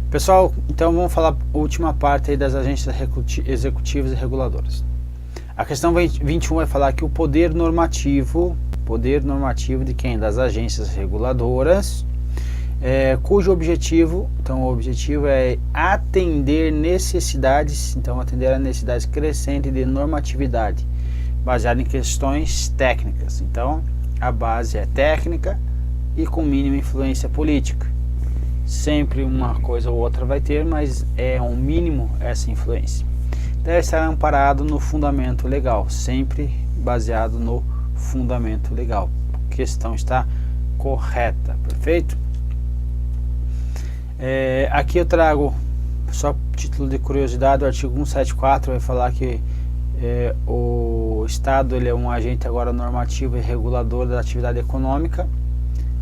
Pessoal, então vamos falar a última parte aí das agências executivas e reguladoras. A questão 21 vai falar que o poder normativo de quem? Das agências reguladoras, cujo objetivo, então o objetivo é atender necessidades, então atender a necessidades crescentes de normatividade, baseada em questões técnicas. Então a base é técnica e com mínima influência política. Sempre uma coisa ou outra vai ter, mas é um mínimo essa influência. Deve estar amparado no fundamento legal, sempre baseado no fundamento legal. A questão está correta, perfeito? Aqui eu trago, só título de curiosidade, o artigo 174 vai falar que o Estado ele é um agente agora normativo e regulador da atividade econômica.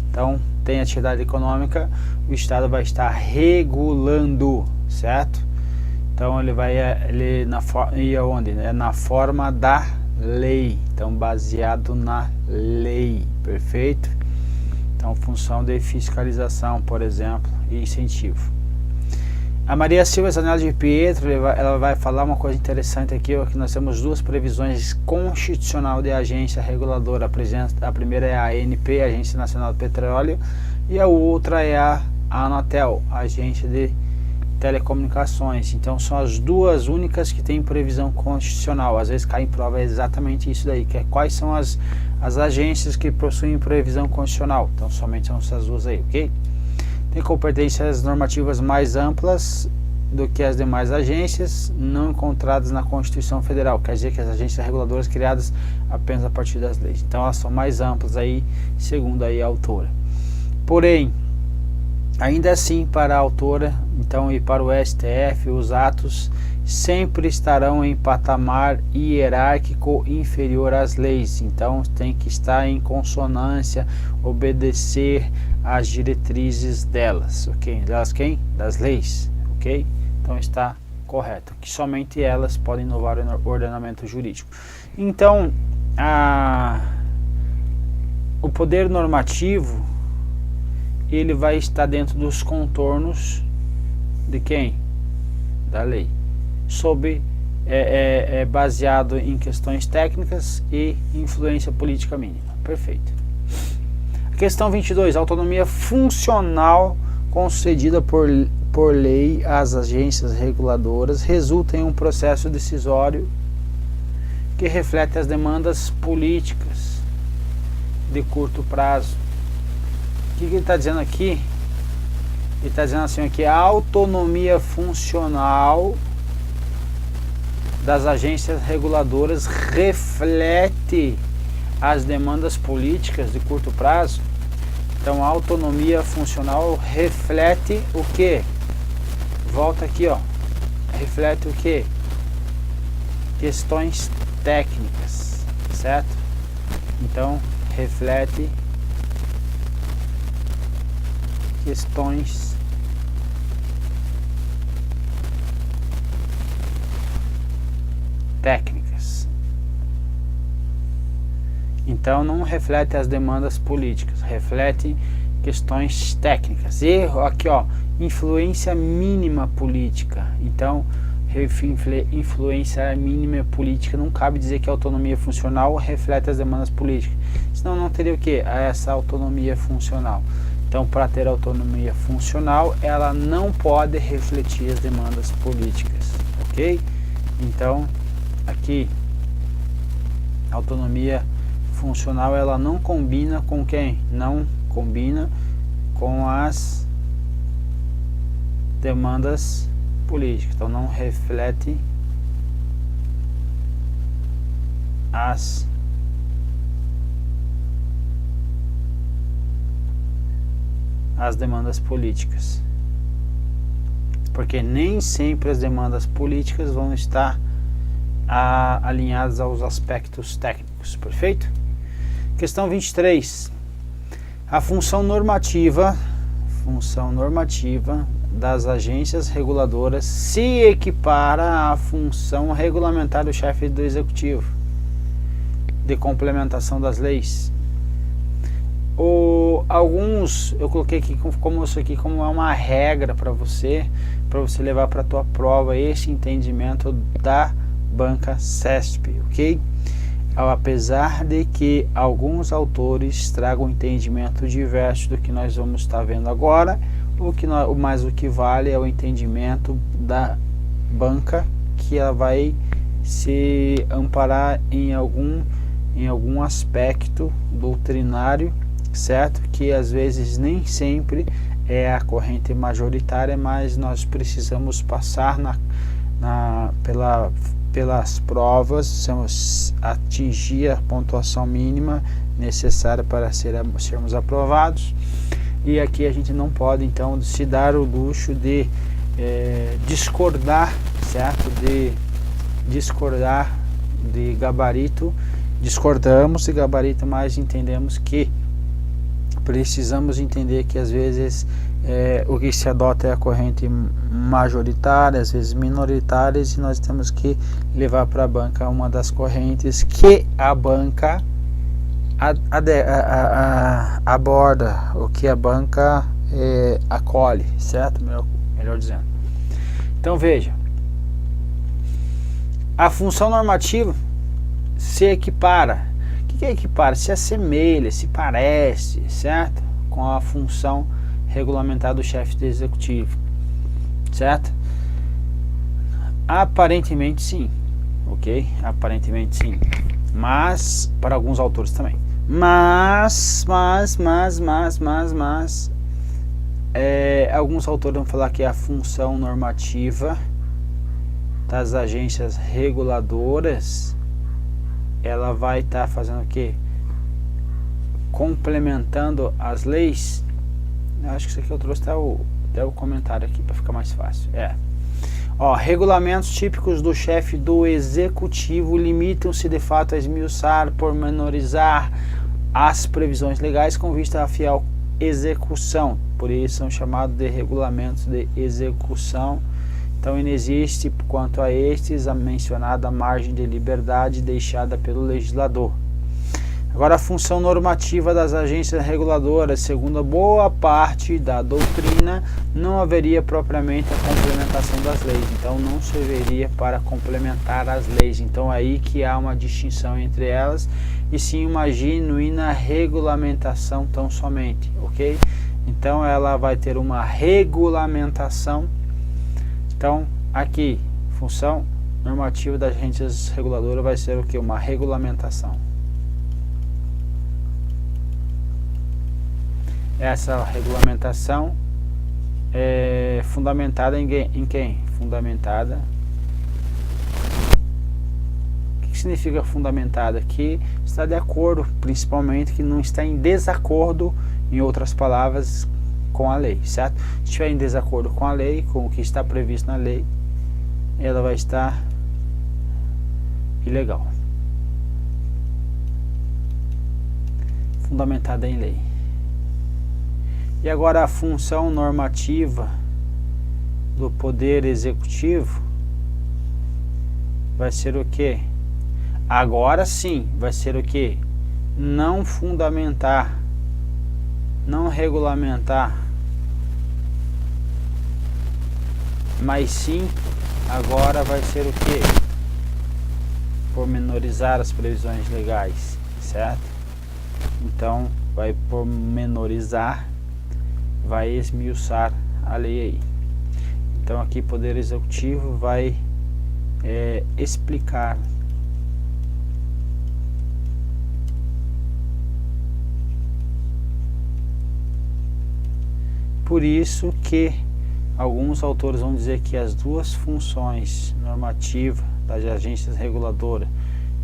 Então, tem atividade econômica, o Estado vai estar regulando, certo? Então, ele vai ir aonde? Na forma da lei, então baseado na lei, perfeito? Então, função de fiscalização, por exemplo, e incentivo. A Maria Silva Zanella de Pietro, ela vai falar uma coisa interessante aqui, ó, que nós temos duas previsões constitucional de agência reguladora. A primeira é a ANP, Agência Nacional do Petróleo, e a outra é a Anatel, Agência de Telecomunicações. Então são as duas únicas que têm previsão constitucional. Às vezes cai em prova exatamente isso daí, que é quais são as agências que possuem previsão constitucional. Então somente são essas duas aí, ok? Tem competências normativas mais amplas do que as demais agências, não encontradas na Constituição Federal. Quer dizer que as agências reguladoras criadas apenas a partir das leis. Então elas são mais amplas aí, segundo aí a autora. Porém, ainda assim, para a autora, então, e para o STF, os atos sempre estarão em patamar hierárquico inferior às leis. Então tem que estar em consonância, obedecer às diretrizes delas, ok? Delas quem? Das leis, ok? Então está correto, que somente elas podem inovar o ordenamento jurídico. Então, o poder normativo, ele vai estar dentro dos contornos de quem? Da lei. Baseado em questões técnicas e influência política mínima. Perfeito. Questão 22. Autonomia funcional concedida por lei às agências reguladoras resulta em um processo decisório que reflete as demandas políticas de curto prazo. O que ele está dizendo aqui? Ele está dizendo assim que a autonomia funcional das agências reguladoras reflete as demandas políticas de curto prazo. Então a autonomia funcional reflete o que? Volta aqui, ó. Reflete o que? Questões técnicas, certo? Então reflete questões técnicas. Então não reflete as demandas políticas, reflete questões técnicas. Erro aqui, ó, influência mínima política. Então influência mínima política, não cabe dizer que a autonomia funcional reflete as demandas políticas, senão não teria o que? Essa autonomia funcional. Então, para ter autonomia funcional, ela não pode refletir as demandas políticas, ok? Então, aqui, autonomia funcional, ela não combina com quem? Não combina com as demandas políticas. Então, não reflete as demandas políticas, porque nem sempre as demandas políticas vão estar alinhadas aos aspectos técnicos, perfeito? Questão 23. A função normativa das agências reguladoras se equipara à função regulamentar do chefe do executivo de complementação das leis. Alguns eu coloquei aqui como isso aqui como uma regra para você levar para a tua prova esse entendimento da banca CESP, ok? Apesar de que alguns autores tragam um entendimento diverso do que nós vamos estar vendo agora, mas o que vale é o entendimento da banca, que ela vai se amparar em algum aspecto doutrinário, certo? Que às vezes nem sempre é a corrente majoritária, mas nós precisamos passar pelas provas, atingir a pontuação mínima necessária para sermos aprovados. E aqui a gente não pode então se dar o luxo de discordar, certo? De discordar de gabarito. Discordamos de gabarito, mas entendemos que precisamos entender que às vezes o que se adota é a corrente majoritária, às vezes minoritárias, e nós temos que levar para a banca uma das correntes que a banca aborda, o que a banca acolhe, certo? Melhor dizendo. Então veja, a função normativa se equipara. O que é equipara? Se assemelha, se parece, certo? Com a função regulamentar do chefe do executivo, certo? Aparentemente sim, ok? Aparentemente sim, mas para alguns autores também. Mas alguns autores vão falar que a função normativa das agências reguladoras, ela vai estar fazendo o quê? Complementando as leis. Eu acho que isso aqui eu trouxe até o comentário aqui para ficar mais fácil. Regulamentos típicos do chefe do executivo limitam-se de fato a esmiuçar, pormenorizar as previsões legais com vista à fiel execução. Por isso são chamados de regulamentos de execução. Então inexiste quanto a estes a mencionada margem de liberdade deixada pelo legislador. Agora, a função normativa das agências reguladoras, segundo a boa parte da doutrina, não haveria propriamente a complementação das leis. Então não serviria para complementar as leis. Então aí que há uma distinção entre elas, e sim uma genuína regulamentação tão somente, ok? Então ela vai ter uma regulamentação. Então, aqui, função normativa das agências reguladoras vai ser o que? Uma regulamentação. Essa regulamentação é fundamentada em quem? Fundamentada. O que significa fundamentada? Que está de acordo, principalmente, que não está em desacordo, em outras palavras, com a lei, certo? Se estiver em desacordo com a lei, com o que está previsto na lei, ela vai estar ilegal. Fundamentada em lei. E agora a função normativa do poder executivo vai ser o quê? Agora sim, vai ser o quê? Não fundamentar, não regulamentar, mas sim, agora vai ser o quê? Pormenorizar as previsões legais, certo? Então, vai pormenorizar, vai esmiuçar a lei aí. Então, aqui, Poder Executivo vai explicar. Por isso que alguns autores vão dizer que as duas funções normativa das agências reguladoras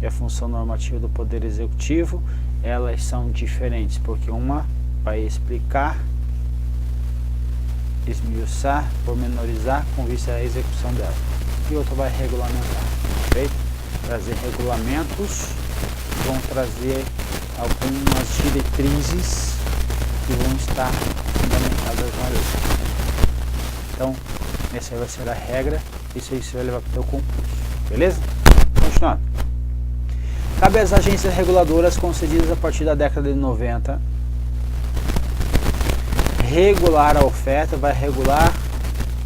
e a função normativa do Poder Executivo, elas são diferentes, porque uma vai explicar, esmiuçar, pormenorizar com vista à execução dela, e outra vai regulamentar, perfeito? Trazer regulamentos, vão trazer algumas diretrizes que vão estar fundamentadas na lei. Então, essa vai ser a regra, isso aí você vai levar para o teu concurso, beleza? Continuando. Cabe às agências reguladoras concedidas a partir da década de 90 regular a oferta, vai regular,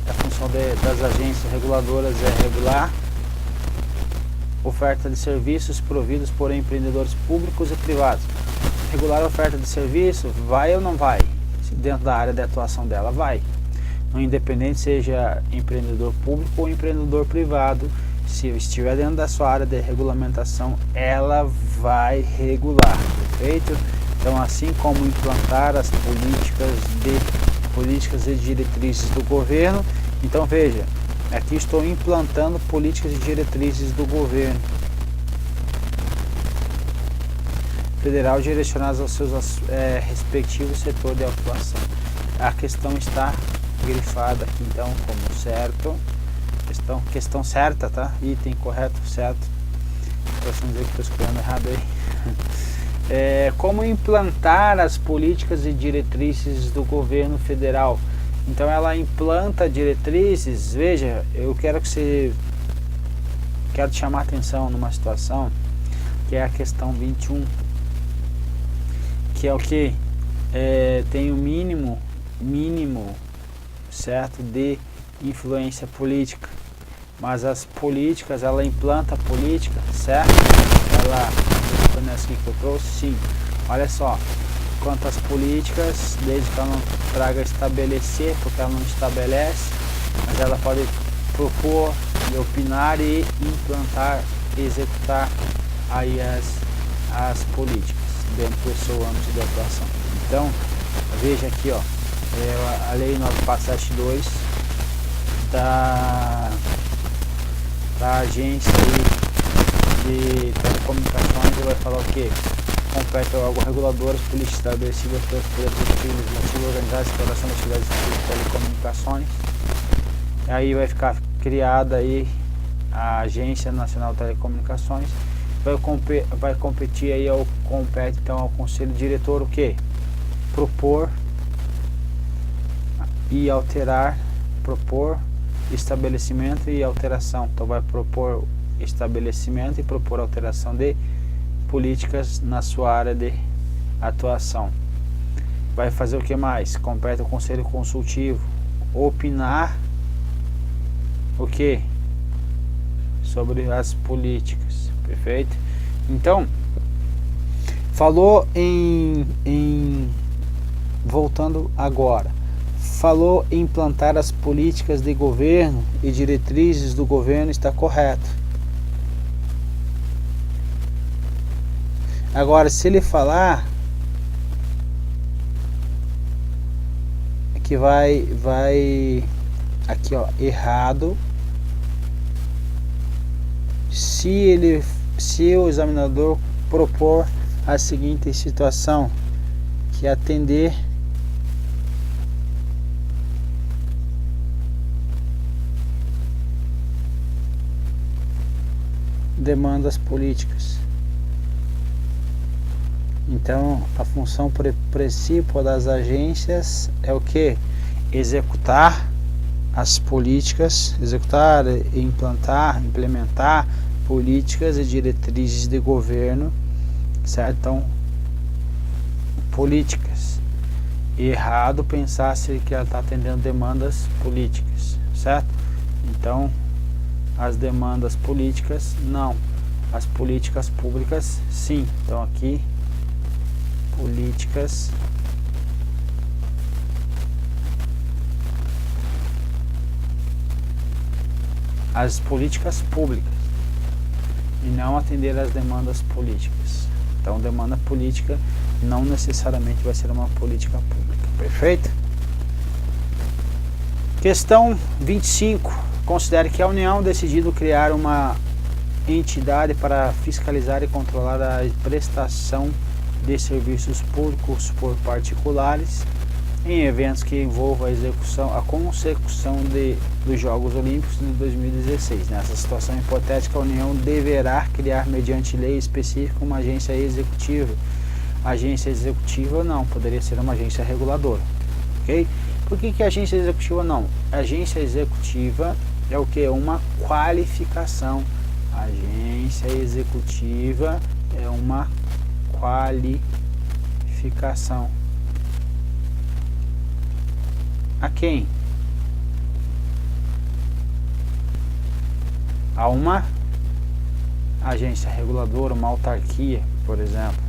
a função das agências reguladoras é regular oferta de serviços providos por empreendedores públicos e privados. Regular a oferta de serviço, vai ou não vai? Dentro da área de atuação dela, vai. No independente seja empreendedor público ou empreendedor privado, se estiver dentro da sua área de regulamentação, ela vai regular, perfeito? Então, assim como implantar as políticas e diretrizes do governo, então veja, aqui estou implantando políticas e diretrizes do governo federal direcionadas aos seus respectivos setores de atuação. A questão está grifada aqui então como certo, questão certa, tá? Item correto, certo? Posso dizer que estou escrevendo errado aí. Como implantar as políticas e diretrizes do governo federal. Então ela implanta diretrizes. Veja, eu quero te chamar a atenção numa situação que é a questão 21, que é o que? Tem o mínimo, certo, de influência política, mas as políticas, ela implanta a política, certo? Ela, nessa aqui que eu trouxe, sim, olha só, quanto às políticas, desde que ela não traga estabelecer, porque ela não estabelece, mas ela pode propor, opinar e implantar, executar aí as políticas dentro do seu âmbito de atuação. Então, veja aqui, ó, a Lei 9472 da agência aí de telecomunicações, vai falar o que? Compete ao órgão regulador as políticas estabelecidas pelos poderes executivo, legislativo, organizar a exploração das atividades de telecomunicações. Aí vai ficar criada aí a Agência Nacional de Telecomunicações. Vai competir aí compete então ao Conselho Diretor o que? Propor e alterar, propor estabelecimento e alteração. Então vai propor estabelecimento e propor alteração de políticas na sua área de atuação. Vai fazer o que mais? Compete ao Conselho Consultivo opinar o que? Sobre as políticas, perfeito? Então, falou voltando agora, falou em implantar as políticas de governo e diretrizes do governo, está correto. Agora, se ele falar que vai aqui, ó, errado, se o examinador propor a seguinte situação, que atender demandas políticas. Então, a função principal das agências é o que? Executar as políticas, executar, implementar políticas e diretrizes de governo, certo? Então, políticas. Errado pensar que ela está atendendo demandas políticas, certo? Então, as demandas políticas, não. As políticas públicas, sim. Então, aqui, políticas as políticas públicas e não atender às demandas políticas. Então, demanda política não necessariamente vai ser uma política pública, perfeito? Questão 25. Considere que a União decidiu criar uma entidade para fiscalizar e controlar a prestação de serviços públicos por particulares em eventos que envolvam a consecução dos Jogos Olímpicos de 2016. Nessa situação hipotética, a União deverá criar, mediante lei específica, uma agência executiva. Agência executiva não, poderia ser uma agência reguladora, ok? Por que agência executiva não? Agência executiva é o que? Uma qualificação. Agência executiva é uma qualificação. a quem? A uma agência reguladora, uma autarquia, por exemplo.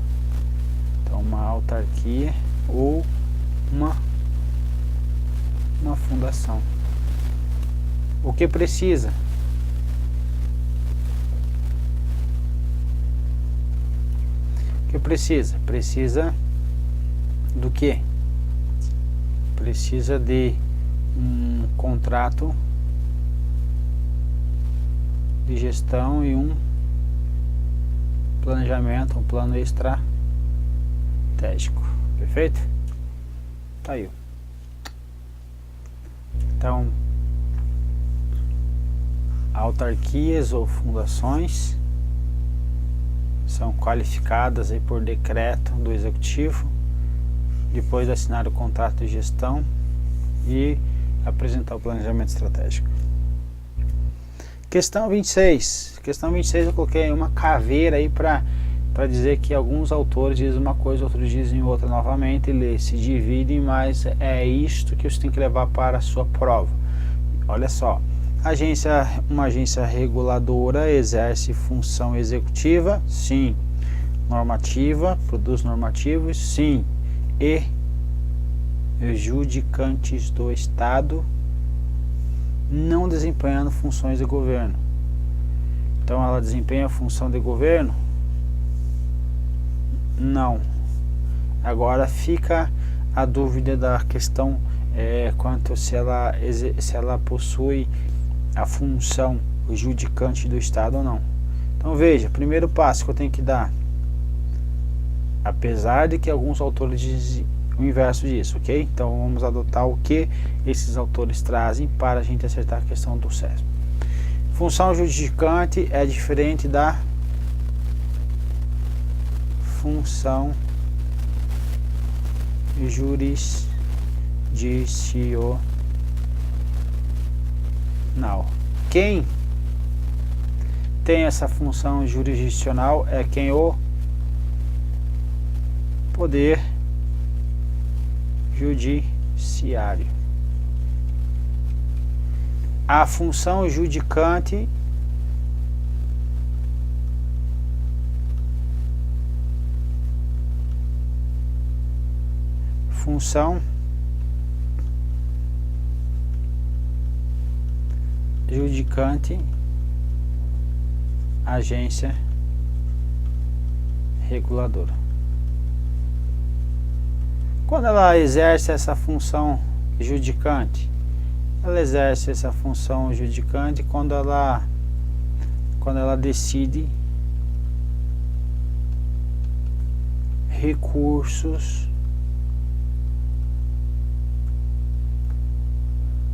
Então, uma autarquia ou uma fundação. O que precisa? O que precisa? Precisa do quê? Precisa de um contrato de gestão e um planejamento, um plano estratégico. Perfeito? Tá aí. Então, autarquias ou fundações são qualificadas aí por decreto do executivo depois de assinar o contrato de gestão e apresentar o planejamento estratégico. Questão 26. Questão 26 eu coloquei uma caveira aí para dizer que alguns autores dizem uma coisa, outros dizem outra novamente, eles se dividem, mas é isto que você tem que levar para a sua prova. Olha só, uma agência reguladora exerce função executiva? Sim. Normativa, produz normativos? Sim. E judicantes do Estado, não desempenhando funções de governo. Então ela desempenha a função de governo? Não. Agora fica a dúvida da questão quanto se ela possui a função judicante do Estado ou não. Então veja, primeiro passo que eu tenho que dar, apesar de que alguns autores dizem o inverso disso, ok? Então vamos adotar o que esses autores trazem para a gente acertar a questão do CESP. Função judicante é diferente da função jurisdicional. Quem tem essa função jurisdicional é quem? O Poder Judiciário. A função judicante agência reguladora. Quando ela exerce essa função judicante, ela exerce essa função judicante quando ela decide recursos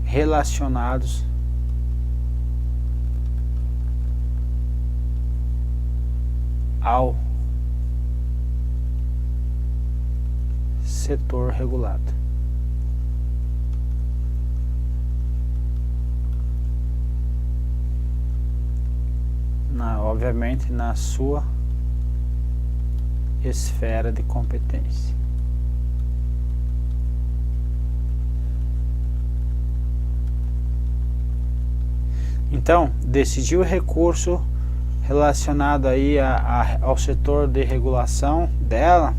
relacionados ao setor regulado. Obviamente na sua esfera de competência. Então, decidir o recurso relacionado aí ao setor de regulação dela,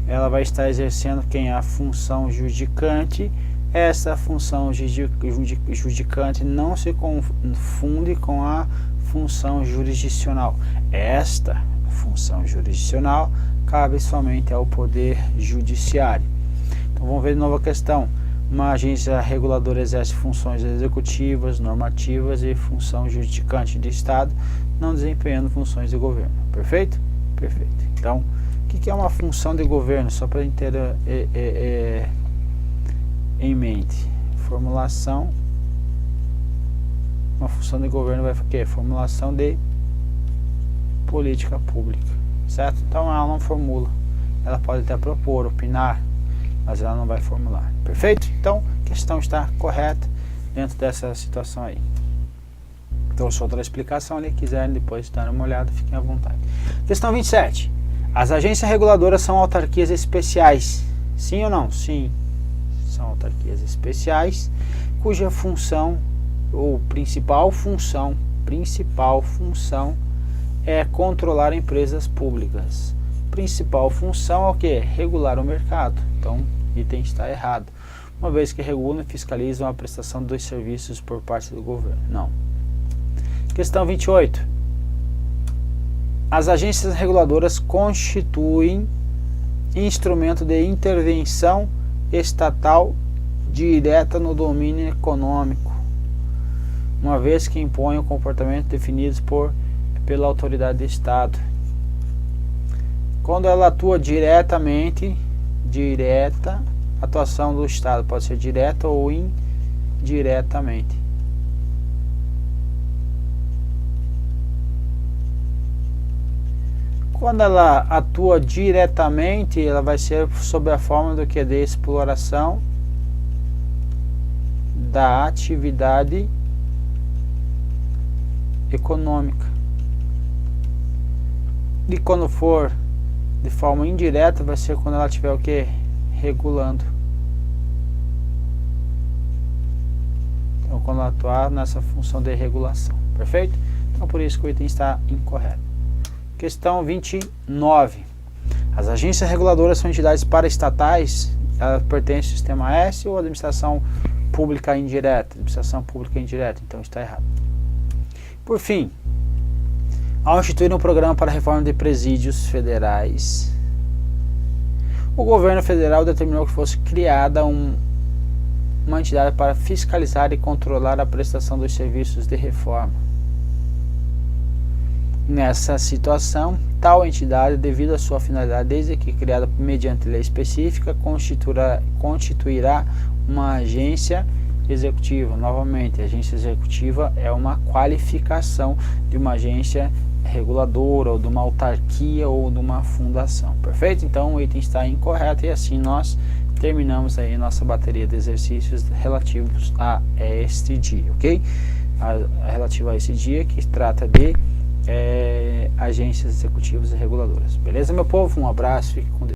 ela vai estar exercendo quem? A função judicante. Essa função judicante não se confunde com a função jurisdicional. Esta função jurisdicional cabe somente ao Poder Judiciário. Então vamos ver de novo a questão. Uma agência reguladora exerce funções executivas, normativas e função judicante de Estado, não desempenhando funções de governo. Perfeito? Perfeito. Então, o que é uma função de governo? Só para ter em mente. Formulação. Uma função de governo vai fazer o quê? Formulação de política pública. Certo? Então ela não formula. Ela pode até propor, opinar, mas ela não vai formular. Perfeito? Então, a questão está correta dentro dessa situação aí. Trouxe outra explicação ali, quiserem depois dar uma olhada, fiquem à vontade. Questão 27. As agências reguladoras são autarquias especiais. Sim ou não? Sim. são autarquias especiais, cuja função, ou principal função é controlar empresas públicas. Principal função é o que? Regular o mercado. Então, item está errado. Uma vez que regulam e fiscalizam a prestação dos serviços por parte do governo. Não. Questão 28. As agências reguladoras constituem instrumento de intervenção estatal direta no domínio econômico, uma vez que impõem o comportamento definidos pela autoridade do Estado. Quando ela atua diretamente, atuação do Estado pode ser direta ou indiretamente. Quando ela atua diretamente, ela vai ser sob a forma do que? De exploração da atividade econômica. E quando for de forma indireta, vai ser quando ela estiver o que? Regulando. Então, quando ela atuar nessa função de regulação. Perfeito? Então, por isso que o item está incorreto. Questão 29. As agências reguladoras são entidades paraestatais, elas pertencem ao sistema S ou administração pública indireta? Administração pública indireta, então está errado. Por fim, ao instituir um programa para a reforma de presídios federais, o governo federal determinou que fosse criada uma entidade para fiscalizar e controlar a prestação dos serviços de reforma. Nessa situação, tal entidade, devido à sua finalidade, desde que criada mediante lei específica, constituirá uma agência executiva. Novamente, a agência executiva é uma qualificação de uma agência reguladora, ou de uma autarquia, ou de uma fundação. Perfeito? Então, o item está incorreto e assim nós terminamos aí nossa bateria de exercícios relativos a este dia, ok? Relativo a esse dia, que trata de agências executivas e reguladoras. Beleza, meu povo? Um abraço, fique com Deus.